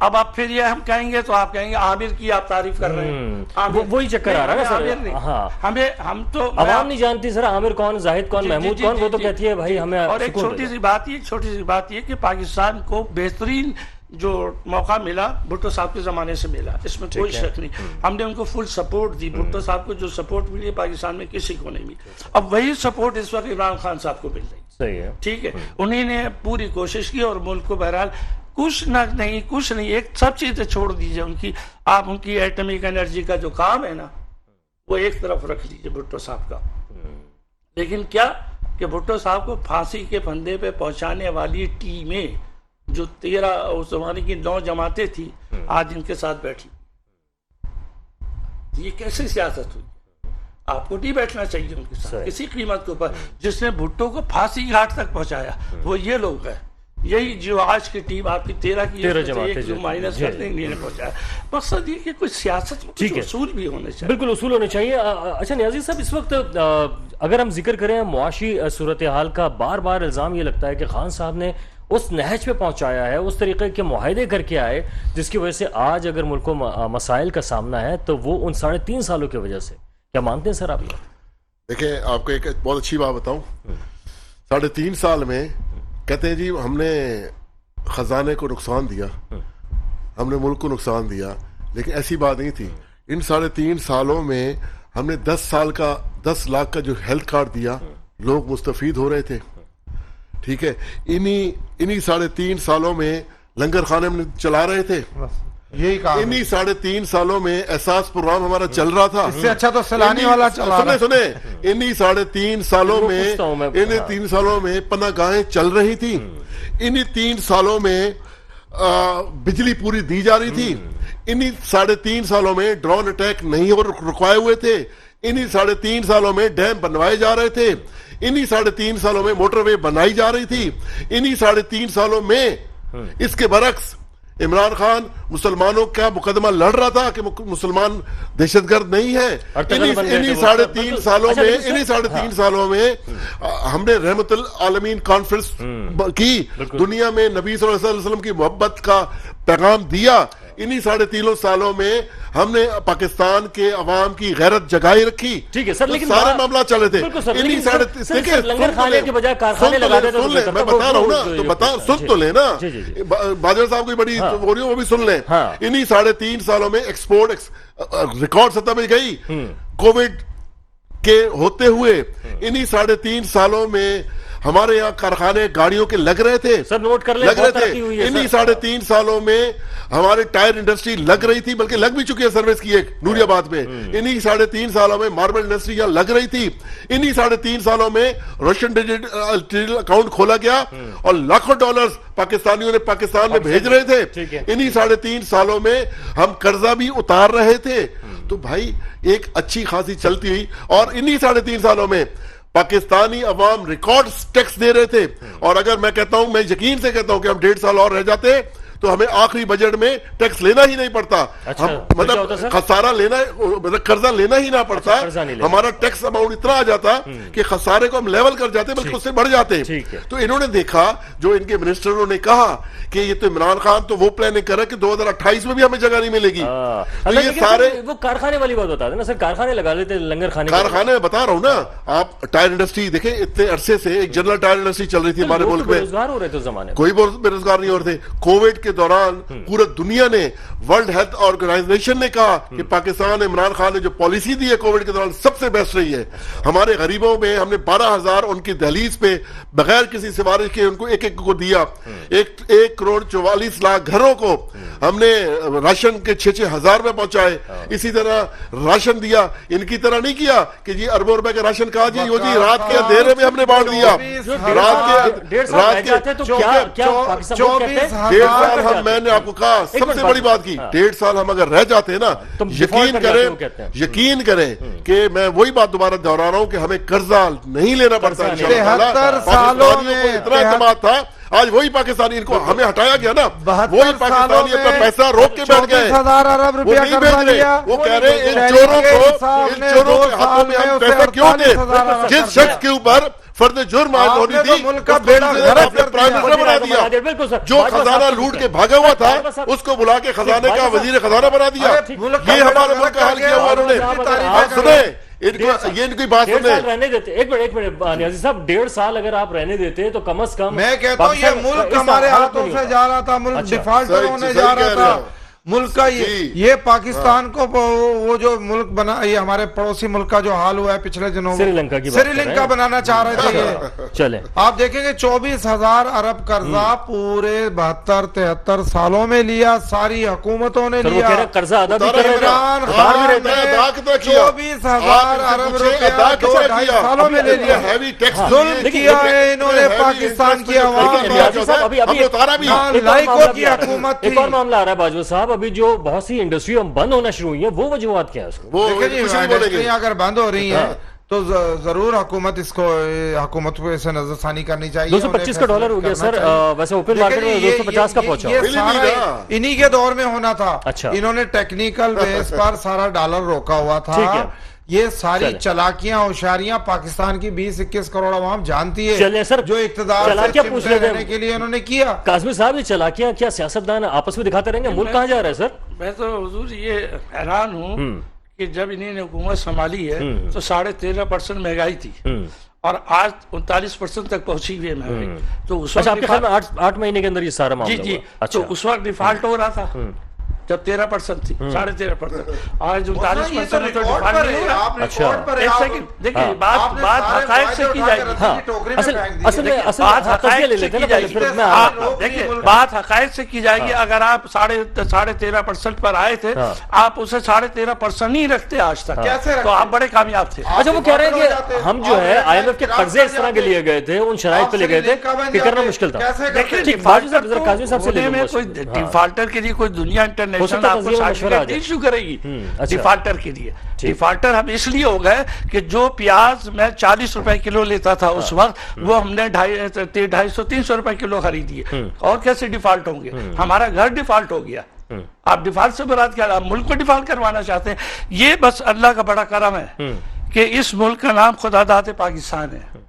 اب آپ پھر یہ ہم کہیں گے تو آپ کہیں گے عامر کی آپ تعریف کر رہے ہیں. وہی چکر آ رہا ہے نا سر. ہاں ہم تو عوام نہیں جانتی سر عامر کون، زاہد کون، محمود کون. وہ تو کہتی ہے بھائی ہمیں. اور ایک چھوٹی سی بات یہ کہ پاکستان کو بہترین جو موقع ملا بھٹو صاحب کے زمانے سے ملا، اس میں کوئی شک نہیں. ہم نے ان کو فل سپورٹ دی. بھٹو صاحب کو جو سپورٹ ملی پاکستان میں کسی کو نہیں ملی. اب وہی سپورٹ اس وقت عمران خان صاحب کو مل رہی. صحیح ہے. ٹھیک ہے، انہی نے پوری کوشش کی اور ملک کو بہرحال کچھ نہیں ایک سب چیزیں چھوڑ دیجئے ان کی. آپ ان کی ایٹمک انرجی کا جو کام ہے نا وہ ایک طرف رکھ لیجئے بھٹو صاحب کا. لیکن کیا کہ بھٹو صاحب کو پھانسی کے پھندے پہ پہنچانے والی ٹیمیں جو 13 اس زمانے کی 9 جماعتیں تھی آج ان کے ساتھ بیٹھی. یہ کیسے سیاست ہوئی؟ آپ کو نہیں بیٹھنا چاہیے ان کے ساتھ کسی قیمت کے اوپر. جس نے بھٹو کو پھانسی گھاٹ تک پہنچایا وہ یہ لوگ ہیں. یہی جو آج کی ٹیم آپ کی 13 کی مائنس کرنے نہیں پہنچایا. مقصد یہ کہ کوئی سیاست میں کچھ اصول بھی ہونے چاہیے. بالکل اصول ہونے چاہیے. اچھا نیازی صاحب، اس وقت اگر ہم ذکر کریں معاشی صورتحال کا، بار بار الزام یہ لگتا ہے کہ خان صاحب نے اس نہج پہ پہنچایا ہے، اس طریقے کے معاہدے کر کے آئے جس کی وجہ سے آج اگر ملک کو مسائل کا سامنا ہے تو وہ ان 3.5 سالوں کی وجہ سے. کیا مانتے ہیں سر آپ؟ دیکھیں آپ کو ایک بہت اچھی بات بتاؤں. 3.5 سال میں کہتے ہیں جی ہم نے خزانے کو نقصان دیا، ہم نے ملک کو نقصان دیا، لیکن ایسی بات نہیں تھی. ان 3.5 سالوں میں ہم نے 10 لاکھ کا جو ہیلتھ کارڈ دیا، لوگ مستفید ہو رہے تھے. ٹھیک ہے، انہی 3.5 سالوں میں لنگر خانے ہم چلا رہے تھے. یہی کام انہی 3.5 سالوں میں احساس پروگرام ہمارا چل رہا تھا. اس سے اچھا تو سیلانی والا چلا رہا ہے. سنیں انہی 3.5 سالوں میں 3 سالوں میں پناہ گاہیں چل رہی تھی. انہی 3 سالوں میں بجلی پوری دی جا رہی تھی. انہی 3.5 سالوں میں ڈرون اٹیک نہیں رکوائے ہوئے تھے. انہی 3.5 سالوں میں ڈیم بنوائے جا رہے تھے. انہی 3.5 سالوں میں موٹر وے بنائی جا رہی تھی. انہی 3.5 سالوں میں اس کے برعکس عمران خان مسلمانوں کا مقدمہ لڑ رہا تھا کہ مسلمان دہشت گرد نہیں ہے. انہی 3.5 سالوں میں ہم نے رحمت العالمین کانفرنس کی، دنیا میں نبی صلی اللہ علیہ وسلم کی محبت کا پیغام دیا. انہی 3.5 سالوں میں ہم نے پاکستان کے عوام کی غیرت جگائی رکھی. ٹھیک ہے سر، لیکن سارے معاملات چل رہے تھے. لنگر خانے کے بجائے کارخانے لگا دیتے. میں بتا رہا ہوں نا، تو سن تو لیں نا. باجوہ صاحب کی بڑی ہو رہی ہے وہ بھی سن لیں. انہی 3.5 سالوں میں ایکسپورٹ ریکارڈ سطح پہ گئی. کووڈ کے ہوتے ہوئے انہی 3.5 سالوں میں ہمارے یہاں کارخانے گاڑیوں کے لگ رہے تھے. سر نوٹ کر لیں، لگ رہے تھے. انہی 3.5 سالوں میں ہمارے ٹائر انڈسٹری لگ رہی تھی، بلکہ لگ بھی چکی ہے سروس کی ایک نوری آباد میں. انہی 3.5 سالوں میں ماربل انڈسٹری یہاں لگ رہی تھی. انہی 3.5 سالوں میں روشن ڈیجیٹل اکاؤنٹ کھولا گیا اور لاکھوں ڈالرز پاکستانیوں نے پاکستان میں بھیج رہے تھے. انہی 3.5 سالوں میں ہم قرضہ بھی اتار رہے تھے. تو بھائی ایک اچھی خاصی چلتی ہوئی. اور انہی 3.5 سالوں میں پاکستانی عوام ریکارڈ ٹیکس دے رہے تھے. اور اگر میں کہتا ہوں، میں یقین سے کہتا ہوں کہ ہم 1.5 سال اور رہ جاتے تو ہمیں آخری بجٹ میں ٹیکس لینا ہی نہیں پڑتا. مطلب خسارہ لینا، قرضہ لینا ہی نہ پڑتا. ہمارا ٹیکس اماؤنٹ اتنا آ جاتا کہ خسارے کو ہم لیول کر جاتے، بلکہ اس سے بڑھ جاتے. تو انہوں نے دیکھا، جو ان کے منسٹروں نے کہا کہ یہ تو عمران خان تو وہ پلاننگ کر رہا ہے کہ 2028 میں بھی ہمیں جگہ نہیں ملے گی. یہ سارے وہ کارخانے والی بات بتا دیں نا سر، کارخانے لگا لیتے لنگر خانے. کارخانے میں بتا رہا ہوں نا. آپ ٹائر انڈسٹری دیکھیں، اتنے عرصے سے ایک جنرل ٹائر انڈسٹری چل رہی تھی ہمارے ملک میں. روزگار ہو رہے تھے زمانے، کوئی بے روزگار نہیں ہو رہے تھے. کووڈ کے دوران پورا دنیا نے، ورلڈ ہیلتھ آرگنائزیشن نے کہا کہ پاکستان عمران خان نے جو پالیسی دی ہے کووڈ کے دوران سب سے بیسٹ رہی ہے. ہمارے غریبوں میں ہم نے 12,000 ان کی دہلیز پہ بغیر کسی سفارش کے ان کو ایک کو دیا. 1 کروڑ 44 لاکھ گھروں کو ہم نے راشن کے 6-6 ہزار میں پہنچائے. اسی طرح راشن دیا. ان کی طرح نہیں کیا کہ جی اربوں روپے کا راشن کہا جی رات کے اندھیرے میں ہم نے بانٹ دیا. رات کے 1.5 سال میں نے آپ کو کہا سب سے بڑی بات کی، 1.5 سال ہم اگر رہ جاتے ہیں نا، یقین کریں کہ میں وہی بات دوبارہ دہرا رہا ہوں کہ ہمیں قرضہ نہیں لینا پڑتا. 73 سالوں میں اتنا اعتماد تھا. آج وہی پاکستانی، ان کو ہمیں ہٹایا گیا نا، وہی پاکستانی اپنا پیسہ روک کے بیٹھ گئے. 24,000 ارب وہ روپیہ نہیں قرضہ بھیج رہے. لیا. وہ کہہ رہے ان چوروں کے ہاتھوں میں ہم پیسہ کیوں دیں؟ جس شخص کے اوپر فرد جرم عائد ہونی آپ نے تھی، تو ملک کا اس کو بیڑا آپ غرق نے کر پرائم دیا۔ منسٹر بنا دیا، بالکل سر، جو خزانہ لوٹ کے بھاگا ہوا تھا اس کو بلا کے خزانے کا وزیر خزانہ بنا دیا۔ یہ ہمارے ملک کا حال کیا ہوا انہوں نے۔ آپ سنیں یہ ان کی بات 1.5 سنیں، سال رہنے دیتے، ایک منٹ نیازی صاحب، 1.5 سال اگر آپ رہنے دیتے تو کم از کم میں کہتا ہوں یہ ملک ہمارے ہاتھوں سے جا رہا تھا، ملک ڈیفالٹر ہونے جا رہا تھا ملک کا۔ یہ پاکستان کو وہ جو ملک بنا، یہ ہمارے پڑوسی ملک کا جو حال ہوا ہے پچھلے دنوں سری لنکا کی بات سری لنکا بنانا چاہ رہے تھے یہ۔ چلیں آپ دیکھیں گے 24,000 ارب قرضہ پورے 72-73 سالوں میں لیا، ساری حکومتوں نے سر وہ لیا۔ کہہ رہے ہیں قرضہ ادا بھی کر رہے عمران تھے، ادار بھی خان رہتے نے ہیں۔ ادا کتنا کیا؟ 24,000 ارب روپیہ 2-2.5 سالوں میں لے لیا۔ ہیوی ٹیکس ظلم کیا ہے انہوں نے پاکستان کی عوام لیکن نیازی صاحب ابھی لائکوں کی حکومت تھی۔ ایک اور معاملہ آ رہا ہے باجوہ صاحب، ابھی جو بہت سی انڈسٹری بند ہونا شروع ہوئی ہیں، وہ وجوہات کیا ہے اس کو؟ وہ دیکھیں جی کچھ نہیں بولیں گے۔ انڈسٹریاں اگر بند ہو رہی ہیں تو ضرور حکومت کو اسے نظر ثانی کرنی چاہیے۔ $225 کا ڈالر ہو گیا سر، ویسے اوپن مارکیٹ میں 250 کا پہنچا۔ یہ سارا انہی کے دور میں ہونا تھا۔ اچھا۔ انہوں نے ٹیکنیکل بیس پر سارا ڈالر روکا ہوا ٹھیک تھا۔ ہے۔ یہ ساری چلاکیاں ہوشیاریاں پاکستان کی 20-21 کروڑ عوام جانتی ہے، چلیں سر، جو اقتدار سے چلاکیاں پوچھ چمٹے لیتے ہیں۔ رہنے کے لیے انہوں نے کیا۔ کاظمی صاحب یہ چلاکیاں کیا سیاستدان آپس میں دکھاتے رہیں گے؟ ملک کہاں جا رہا ہے سر؟ میں تو حضور یہ حیران ہوں کہ جب انہیں نے حکومت سنبھالی ہے تو 13.5% مہنگائی تھی اور آج 39% تک پہنچی ہوئی ہے مہنگائی۔ تو اس اچھا، آپ وقت کے خیال میں 8 مہینے کے اندر یہ سارا معاملہ جی ہوا؟ تو اس وقت ڈیفالٹ ہو رہا تھا جب 13% تھی، 13.5%۔ آج 39% تو ڈیفالٹ نہیں ہو رہا۔ اچھا، ایک سیکنڈ دیکھیں، بات حقائق سے کی جائے گی۔ اصل میں بات حقائق لے سے لیتے کی ہیں جائے نا، گی۔ پھر میں دیکھیں بات حقائق سے کی جائے گی۔ اگر آپ 13.5% پر آئے تھے، آپ اسے 13.5% نہیں رکھتے آج تک، تو آپ بڑے کامیاب تھے۔ اچھا وہ کہہ رہے ہیں کہ ہم جو ہے IMF کے قرضے اس طرح کے لیے گئے تھے، ان شرائط پہ لے گئے تھے کہ کرنا مشکل تھا۔ دیکھیں ٹھیک، باجوہ صاحب ذرا کاظمی صاحب سے لے میں لوں کوئی ڈیفالٹر کے لیے کوئی دنیا انٹرنیشنل آپ کو سرٹیفکیٹ ایشو کرے گی ڈیفالٹر کے لیے۔ ڈیفالٹر ہم اس لیے ہو گئے کہ جو پیاز میں 40 روپے کلو لیتا تھا اس وقت، وہ ہم نے 250-300 روپے کلو خریدی ہے، اور کیسے ڈیفالٹ ہوں گے؟ ہمارا گھر ڈیفالٹ ہو گیا۔ آپ ڈیفالٹ سے مراد کیا؟ آپ ملک کو ڈیفالٹ کروانا چاہتے ہیں؟ یہ بس اللہ کا بڑا کرم ہے کہ اس ملک کا نام خدا داد پاکستان ہے،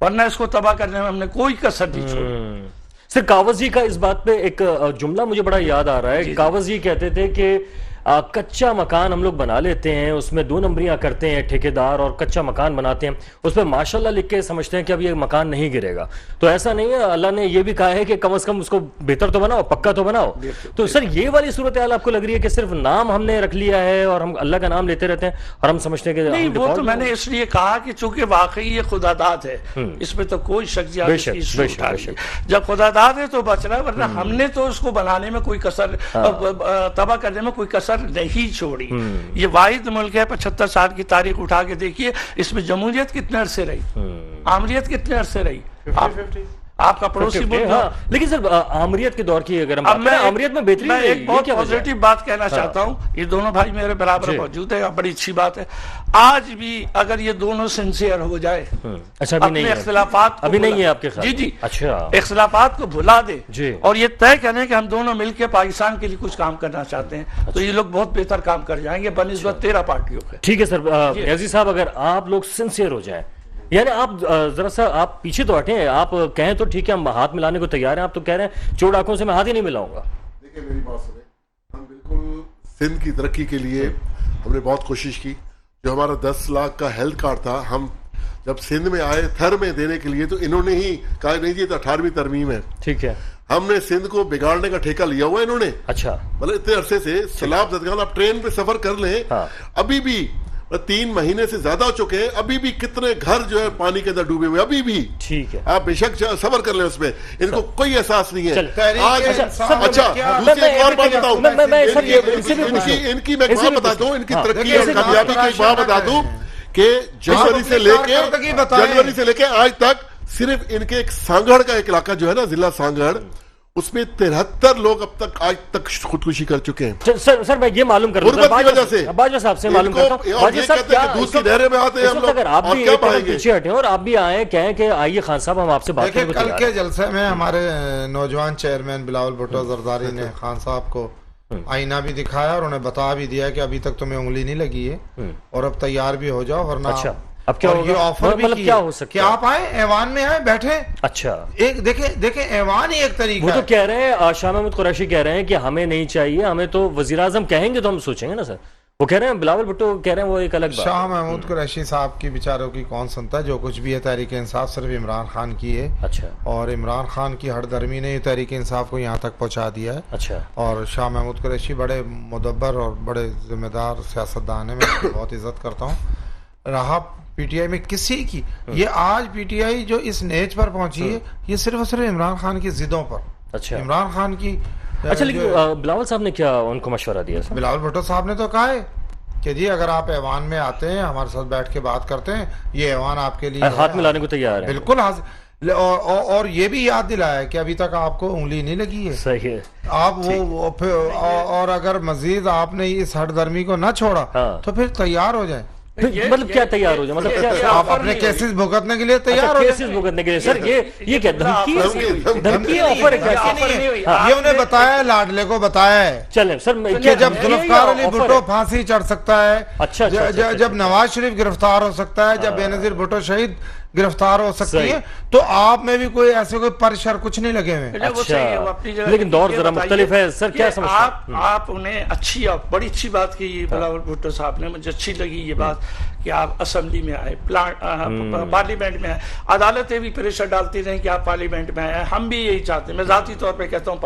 ورنہ اس کو تباہ کرنے میں ہم نے کوئی کسر نہیں چھوڑی۔ سر کاوز جی کا اس بات پہ ایک جملہ مجھے بڑا یاد آ رہا ہے۔ کاوز جی کہتے تھے کہ کچا مکان ہم لوگ بنا لیتے ہیں، اس میں 2 نمبریاں کرتے ہیں ٹھیکیدار اور کچا مکان بناتے ہیں، اس پہ ماشاءاللہ لکھ کے سمجھتے ہیں کہ اب یہ مکان نہیں گرے گا۔ تو ایسا نہیں ہے، اللہ نے یہ بھی کہا ہے کہ کم از کم اس کو بہتر تو بناؤ، پکا تو بناؤ۔ تو سر یہ والی صورتحال آپ کو لگ رہی ہے کہ صرف نام ہم نے رکھ لیا ہے اور ہم اللہ کا نام لیتے رہتے ہیں اور ہم سمجھتے ہیں کہ نہیں، وہ تو میں نے اس لیے کہا کہ چونکہ واقعی یہ خدا داد ہے، اس میں تو کوئی شک جب خدا داد ہے تو بچ رہا ہے، ورنہ ہم نے تو اس کو بنانے میں کوئی کسر، تباہ کرنے میں کوئی کسر نہیں چھوڑی۔ یہ واحد ملک ہے، 75 سال کی تاریخ اٹھا کے دیکھیے، اس میں جمہوریت کتنے عرصے رہی، آمریت کتنے عرصے رہی۔ آپ کا پڑوسی ملک، لیکن سر آمریت کے دور کی اگر ہم بات کریں، آمریت میں بہتری میں ایک بہت پازیٹیو بات کہنا چاہتا ہوں۔ یہ دونوں بھائی میرے برابر موجود ہیں، بڑی اچھی بات ہے۔ آج بھی اگر یہ دونوں سنسیئر ہو جائے، اپنے اختلافات ابھی نہیں ہے آپ کے خیال؟ جی اچھا، اختلافات کو بھلا دے جی، اور یہ طے کریں کہ ہم دونوں مل کے پاکستان کے لیے کچھ کام کرنا چاہتے ہیں، تو یہ لوگ بہت بہتر کام کر جائیں گے بنسبت 13 پارٹیوں کے۔ ٹھیک ہے سر عزیز صاحب، اگر آپ لوگ سنسیئر ہو جائیں، یعنی آپ ذرا سا آپ پیچھے تو ہٹیں، آپ کہیں تو ٹھیک ہے ہم ہاتھ ملانے کو تیار ہیں، آپ تو کہہ رہے ہیں چور ڈاکوں سے میں ہاتھ ہی نہیں ملاؤں گا۔ دیکھیں میری بات سنیں، ہم بالکل سندھ کی ترقی کے لیے ہم نے بہت کوشش کی۔ جو ہمارا 10 لاکھ کا ہیلتھ کارڈ تھا، ہم جب سندھ میں آئے تھر میں دینے کے لیے تو انہوں نے ہی کہا نہیں جی تو 18ویں ترمیم ہے، ٹھیک ہے، ہم نے سندھ کو بگاڑنے کا ٹھیکہ لیا ہوا ہے انہوں نے۔ اچھا، مطلب اتنے عرصے سے سیلاب زدگان، آپ ٹرین پہ سفر کر لیں، ابھی بھی 3 مہینے سے زیادہ ہو چکے ہیں، ابھی بھی کتنے گھر جو ہے پانی کے اندر ڈوبے ہوئے، ابھی بھی۔ ٹھیک ہے، آپ بے شک سفر کر لیں، اس میں ان کو کوئی احساس نہیں ہے۔ اچھا دوسری ایک اور بات بتاؤں، ان کی میں ایک بات بتا دوں، ان کی ترقی اور کامیابی کی ایک بات بتا دوں کہ جنوری سے لے کے آج تک صرف ان کے ایک سانگڑ کا ایک علاقہ جو ہے نا، ضلع سانگڑ، اس میں 73 لوگ اب تک آج تک خودکشی کر چکے ہیں۔ سر میں یہ معلوم کر غربت کی وجہ سے باجوہ صاحب سے معلوم کرتا ہوں، باجوہ صاحب کیا دودھ کی نہریں میں آتے ہیں ہم لوگ، اگر آپ بھی ایک قدم پیچھے ہٹیں اور آپ بھی آئیں کہیں کہ آئیے خان صاحب ہم آپ سے بات کریں۔ کل کے جلسے میں ہمارے نوجوان چیئرمین بلاول بھٹو زرداری نے خان صاحب کو آئینہ بھی دکھایا اور انہیں بتا بھی دیا کہ ابھی تک تمہیں انگلی نہیں لگی ہے اور اب تیار بھی ہو جاؤ، ورنہ اب کیا اور ہوگا؟ یہ آفر بھی مطلب کی کیا ہے ہو سکتا کہ ہے؟ آپ آئیں ایوان میں آئیں بیٹھیں. اچھا ایک دیکھیں ایوان ہی ایک طریقہ وہ تو ہے. کہہ رہے ہیں شاہ محمود قریشی کہہ رہے ہیں کہ ہمیں نہیں چاہیے, ہمیں تو وزیر اعظم کہیں گے تو ہم سوچیں گے نا سر. وہ کہہ رہے ہیں بلاول بھٹو کہہ رہے ہیں وہ ایک الگ بات. شاہ محمود قریشی صاحب کی بیچاروں کی کون سنتا ہے؟ جو کچھ بھی ہے تحریک انصاف صرف عمران خان کی ہے, اچھا اور عمران خان کی ہر درمی نے تحریک انصاف کو یہاں تک پہنچا دیا ہے. اچھا اور شاہ محمود قریشی بڑے مدبر اور بڑے ذمہ دار سیاستدان ہیں, میں اس کی بہت عزت کرتا ہوں. رہا پی ٹی آئی میں کسی کی, یہ آج پی ٹی آئی جو اس نیچ پر پہنچی ہے یہ صرف اور صرف عمران خان کی ضدوں پر, اچھا عمران خان کی. اچھا لیکن بلاول صاحب نے کیا ان کو مشورہ دیا سر؟ بلاول بھٹو صاحب نے تو کہا ہے کہ جی اگر آپ ایوان میں آتے ہیں ہمارے ساتھ بیٹھ کے بات کرتے ہیں, یہ ایوان آپ کے لیے ہاتھ ملانے کو تیار ہے. بالکل حاضر. اور یہ بھی یاد دلایا ہے کہ ابھی تک آپ کو انگلی نہیں لگی ہے. صحیح ہے. آپ اور اگر مزید آپ نے اس ہٹ درمی کو نہ چھوڑا تو پھر تیار ہو جائیں. مطلب کیا تیار ہو جائے؟ مطلب کیا آپ اپنے کیسز بھگتنے کے لیے تیار ہو کیسز جائیں. بھگتنے کے لیے؟ سر یہ کیا دھمکی ہے؟ دھمکی نہیں آفر ہے, یہ انہیں بتایا ہے, لاڈلے کو بتایا ہے چلیں سر کہ جب ذوالفقار علی بھٹو پھانسی چڑھ سکتا اچھا ہے, جب نواز شریف گرفتار ہو سکتا ہے, جب بینظیر بھٹو شہید گرفتار ہو سکتی ہے, تو آپ میں بھی کوئی ایسے کوئی پرشر کچھ نہیں لگے ہوئے. اچھا لیکن دور ذرا مختلف ہے سر, کیا سمجھتے ہیں آپ انہیں اچھی بڑی اچھی بات کی بلاول بھٹو صاحب نے, مجھے اچھی لگی یہ بات کہ آپ اسمبلی میں آئے, پارلیمنٹ میں آئے. عدالتیں بھی پریشر ڈالتی رہیں کہ آپ پارلیمنٹ میں آئے. ہم بھی یہی چاہتے ہیں, میں ذاتی طور پہ کہتا ہوں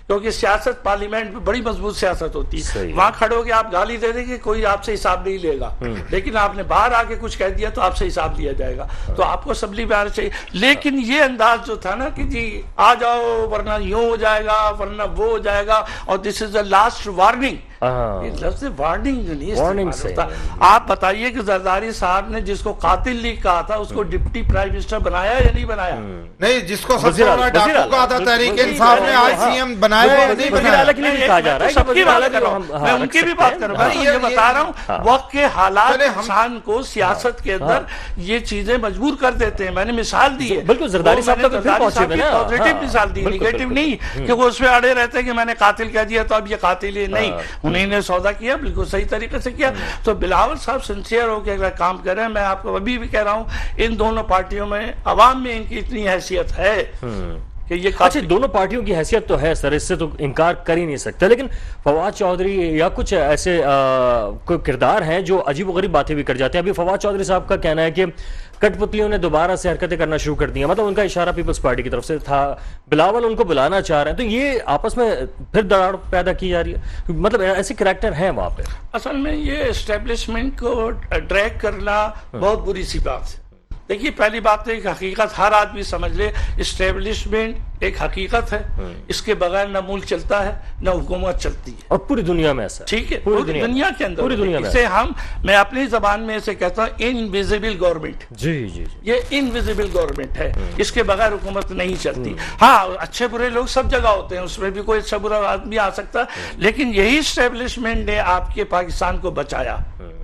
کیونکہ سیاست پارلیمنٹ میں بڑی مضبوط سیاست ہوتی ہے. وہاں کھڑے ہو کے آپ گالی دے دیں گے, کوئی آپ سے حساب نہیں لے گا, لیکن آپ نے باہر آ کے کچھ کہہ دیا تو آپ سے حساب لیا جائے گا. تو آپ کو اسمبلی میں آنا چاہیے. لیکن یہ انداز جو تھا نا کہ جی آ جاؤ ورنہ یوں ہو جائے گا ورنہ وہ ہو جائے گا, اور دس از دا لاسٹ وارننگ. لفظ وارننگ نہیں استعمال ہوتا. آپ بتائیے کہ زرداری صاحب نے جس کو قاتل لیگ کہا تھا اس کو ڈپٹی پرائم منسٹر بنایا یا نہیں بنایا؟ نہیں, جس کو سب سے بڑا ڈاکو کہا تھا تحریک انصاف نے, آج سی ایم بنایا یا نہیں بنایا؟ میں ان کی بھی بات کروں, میں یہ بتا رہا ہوں وقت کے حالات انسان کو سیاست کے اندر یہ چیزیں مجبور کر دیتے ہیں. میں نے مثال دی ہے, بالکل زرداری صاحب تک پھر پہنچے ہوئے نا, پازیٹیو مثال دی, نیگیٹو نہیں کہ وہ اس پہ اڑے رہتے ہیں کہ میں نے قاتل کہہ دیا تو اب یہ قاتل ہی نہیں. انہیں نے سودا کیا, بالکل صحیح طریقے سے کیا. تو بلاول صاحب سنسیئر ہو کے اگر کام کر رہے ہیں, میں آپ کو ابھی بھی کہہ رہا ہوں ان دونوں پارٹیوں میں عوام میں ان کی اتنی حیثیت ہے کہ یہ اچھا دونوں پارٹیوں کی حیثیت تو ہے سر, اس سے تو انکار کر ہی نہیں سکتے. لیکن فواد چودھری یا کچھ ایسے کوئی کردار ہیں جو عجیب و غریب باتیں بھی کر جاتے ہیں. ابھی فواد چودھری صاحب کا کہنا ہے کہ کٹ پتلیوں نے دوبارہ سے حرکتیں کرنا شروع کر دی ہیں, مطلب ان کا اشارہ پیپلز پارٹی کی طرف سے تھا, بلاول ان کو بلانا چاہ رہے ہیں, تو یہ آپس میں پھر دراڑ پیدا کی جا رہی ہے. مطلب ایسے کریکٹر ہیں وہاں پہ. اصل میں یہ اسٹیبلشمنٹ کو ڈریگ کرنا بہت بری سی بات ہے. دیکھیے پہلی بات تو ایک حقیقت ہر آدمی سمجھ لے, اسٹیبلشمنٹ ایک حقیقت ہے, اس کے بغیر نہ ملک چلتا ہے نہ حکومت چلتی ہے, اور پوری دنیا میں ایسا. ٹھیک ہے, پوری دنیا کے اندر پوری دنیا میں اسے میں اپنی زبان میں اسے کہتا ہوں انویزیبل گورنمنٹ. جی جی یہ انویزیبل گورنمنٹ ہے, اس کے بغیر حکومت نہیں چلتی. ہاں اچھے برے لوگ سب جگہ ہوتے ہیں, اس میں بھی کوئی اچھا برا آدمی آ سکتا, لیکن یہی اسٹیبلشمنٹ نے آپ کے پاکستان کو بچایا,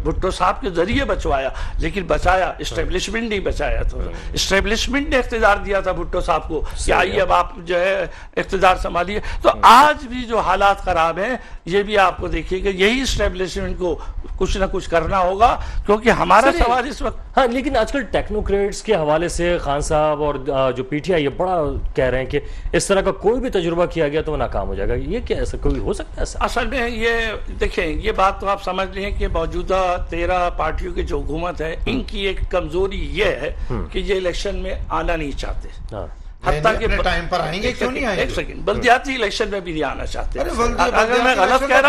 بھٹو صاحب کے ذریعے بچوایا, لیکن بچایا اسٹیبلشمنٹ نہیں بچایا. تو اسٹیبلشمنٹ نے اقتدار دیا تھا بھٹو صاحب کو کہ آئیے اب آپ جو ہے اقتدار سنبھالیے. تو آج بھی جو حالات خراب ہیں یہ بھی آپ کو دیکھیے کہ یہی اسٹیبلشمنٹ کو کچھ نہ کچھ کرنا ہوگا, کیونکہ ہمارا سوال اس وقت. ہاں لیکن آج کل ٹیکنوکریٹس کے حوالے سے خان صاحب اور جو پی ٹی آئی یہ بڑا کہہ رہے ہیں کہ اس طرح کا کوئی بھی تجربہ کیا گیا تو وہ ناکام ہو جائے گا. یہ کیا ایسا کوئی ہو سکتا ہے ایسا؟ اصل میں یہ دیکھیں, یہ بات تو آپ سمجھ لیں کہ موجودہ 13 پارٹیوں کی جو حکومت ہے ان کی ایک کمزوری یہ ہے کہ یہ الیکشن میں آنا نہیں چاہتے. حتیٰ کہ ٹائم پر آئیں گے, کیوں نہیں آئیں گے؟ ایک سیکنڈ, بلدیاتی الیکشن میں بھی نہیں آنا چاہتے. اگر میں غلط کہہ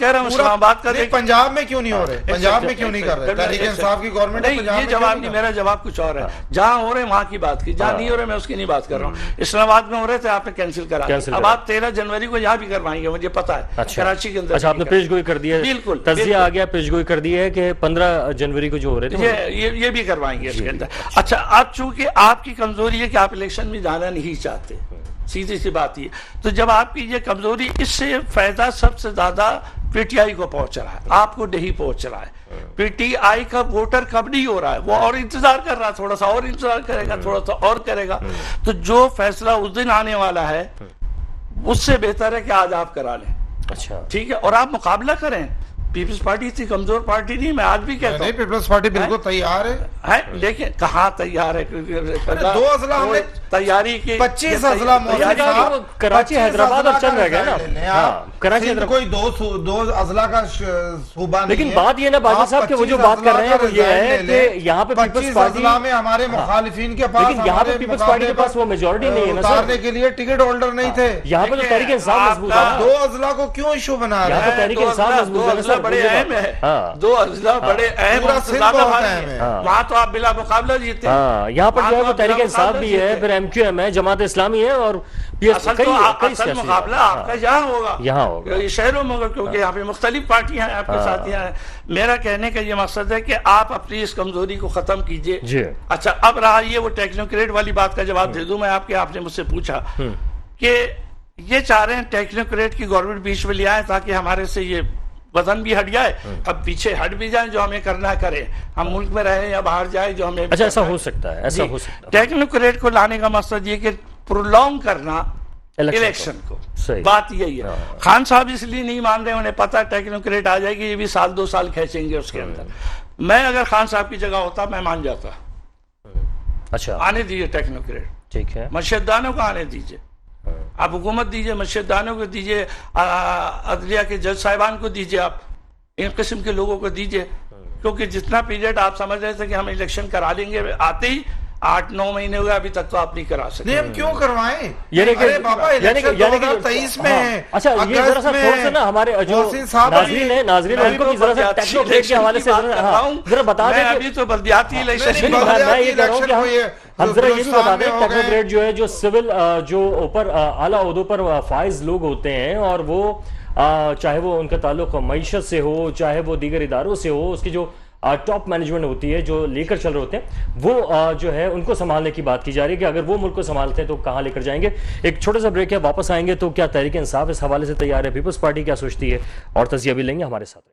رہا ہوں اسلام آباد کا پنجاب میں کیوں نہیں ہو رہے, پنجاب میں کیوں نہیں کر رہے؟ تحریک انصاف کی گورنمنٹ نہیں, یہ جواب نہیں, میرا جواب کچھ اور ہے. جہاں ہو رہے وہاں کی بات کی, جہاں نہیں ہو رہے میں اس کی نہیں بات کر رہا ہوں. اسلام آباد میں ہو رہے تھے, آپ نے کینسل کرا, اب آپ 13 جنوری کو یہاں بھی کروائیں گے, مجھے پتا ہے کراچی کے اندر. اچھا آپ نے پیش گوئی کر دی ہے, بالکل تجزیہ آ گیا, پیش گوئی کر دی ہے کہ 15 جنوری کو جو ہو رہے تھے یہ بھی کروائیں گے اس کے اندر. اچھا اب چونکہ آپ کی کمزوری ہے کہ آپ الیکشن میں جانا نہیں چاہتے, سیدھی سی بات یہ, تو جب آپ کی یہ کمزوری, اس سے فائدہ سب سے زیادہ پی ٹی آئی کو پہنچ رہا ہے, آپ کو نہیں پہنچ رہا ہے. پی ٹی آئی کا ووٹر کب نہیں ہو رہا ہے, وہ اور انتظار کر رہا ہے, تھوڑا سا اور انتظار کرے گا, تھوڑا سا اور کرے گا. تو جو فیصلہ اس دن آنے والا ہے اس سے بہتر ہے کہ آج آپ کرا لیں. اچھا ٹھیک ہے, اور آپ مقابلہ کریں. پیپلز پارٹی تھی کمزور پارٹی نہیں، میں آج بھی کہتا نہیں ہوں پیپلز پارٹی بالکل تیار ہے. لیکن کہاں تیار ہے؟ 2 اضلاع ہم نے تیاری کی 25 اضلاع کراچی حیدرآباد اور چل رہ گیا نا. کراچی کوئی 2 اضلاع کا صوبہ نہیں. لیکن بات یہ نا باجوہ صاحب کہ وہ جو بات کر رہے ہیں وہ یہ ہے کہ یہاں پہ پیپلز 25 پارٹی، اضلاع میں ہمارے مخالفین کے پاس، لیکن یہاں پہ پیپلز پارٹی کے پاس وہ میجورٹی نہیں ہے نا سر. اتارنے کے لیے ٹکٹ ہولڈر نہیں تھے. یہاں پہ تو تحریک انصاف مضبوط ہے. 2 اضلاع کو کیوں ایشو بنا رہے یہاں ہیں؟ پہ تحریک انصاف مضبوط ہے نا سر. بڑے اہم ہے، ہاں 2 اضلاع بڑے اہم، پورا سندھ زیادہ بہت بھاری اہم ہے. ہے. وہاں تو آپ بلا مقابلہ جیتے ہیں. ہاں یہاں پر جو ہے وہ تحریک انصاف بھی ہے، پھر ایم کیو ایم ہے، جماعت اسلامی ہے، اور اصل مقابلہ آپ کا یہاں ہوگا، یہاں ہوگا، یہ شہروں میں ہوگا، کیونکہ یہاں پہ مختلف پارٹیاں ہیں آپ کے ساتھ یہاں ہیں. میرا کہنے کا یہ مقصد ہے کہ آپ اپنی اس کمزوری کو ختم کیجئے. جی اچھا اب رہا یہ وہ ٹیکنوکریٹ والی بات کا جواب دے دوں میں آپ نے مجھ سے پوچھا کہ یہ چاہ رہے ہیں ٹیکنوکریٹ کی گورنمنٹ بیچ میں لے آئے تاکہ ہمارے سے یہ وزن بھی ہٹ جائے، اب پیچھے ہٹ بھی جائیں، جو ہمیں کرنا کرے، ہم ملک میں رہیں یا باہر جائیں، جو ہمیں. اچھا ایسا ہو سکتا ہے، ایسا ہو سکتا ہے. ٹیکنوکریٹ کو لانے کا مقصد یہ کہ پرولونگ کرنا الیکشن کو، بات یہی ہے. خان صاحب اس لیے نہیں مان رہے، انہیں پتا ٹیکنوکریٹ آ جائے گی، یہ بھی 2 سال کھینچیں گے اس کے اندر. میں اگر خان صاحب کی جگہ ہوتا میں مان جاتا. اچھا آنے دیجیے ٹیکنوکریٹ، ٹھیک ہے، مشہدانوں کو آنے دیجیے، آپ حکومت دیجیے، مشہدانوں کو دیجیے، عدلیہ کے جج صاحبان کو دیجیے، آپ ان قسم کے لوگوں کو دیجیے. کیونکہ جتنا پیریڈ آپ سمجھ رہے تھے کہ ہم الیکشن کرا لیں گے، آتے ہی 8-9 مہینے ہوئے، ابھی تک تو آپ نہیں کرا سکتے. نہیں ہم کیوں کروائیں؟ ارے بابا الیکشن 2023 میں ہے. اچھا یہ ذرا سا تھوڑا سا نا ہمارے جو ناظرین ان کو بھی ذرا سا ٹیکنوکریٹ کے حوالے سے ذرا بتا دیں. ابھی تو بلدیاتی الیکشن، میں یہ کہہ رہا ہوں کہ ہم ذرا یہ بھی بتا دیں ٹیکنوکریٹ جو ہے جو سول جو اوپر اعلیٰ عہدوں پر فائز لوگ ہوتے ہیں، اور وہ چاہے وہ ان کا تعلق معیشت سے ہو، چاہے وہ دیگر اداروں سے ہو، اس کی جو ٹاپ مینجمنٹ ہوتی ہے جو لے کر چل رہے ہوتے ہیں، وہ جو ہے ان کو سنبھالنے کی بات کی جا رہی ہے کہ اگر وہ ملک کو سنبھالتے ہیں تو کہاں لے کر جائیں گے. ایک چھوٹا سا بریک ہے، واپس آئیں گے تو کیا تحریک انصاف اس حوالے سے تیار ہے، پیپلز پارٹی کیا سوچتی ہے، اور تجزیہ بھی لیں گے. ہمارے ساتھ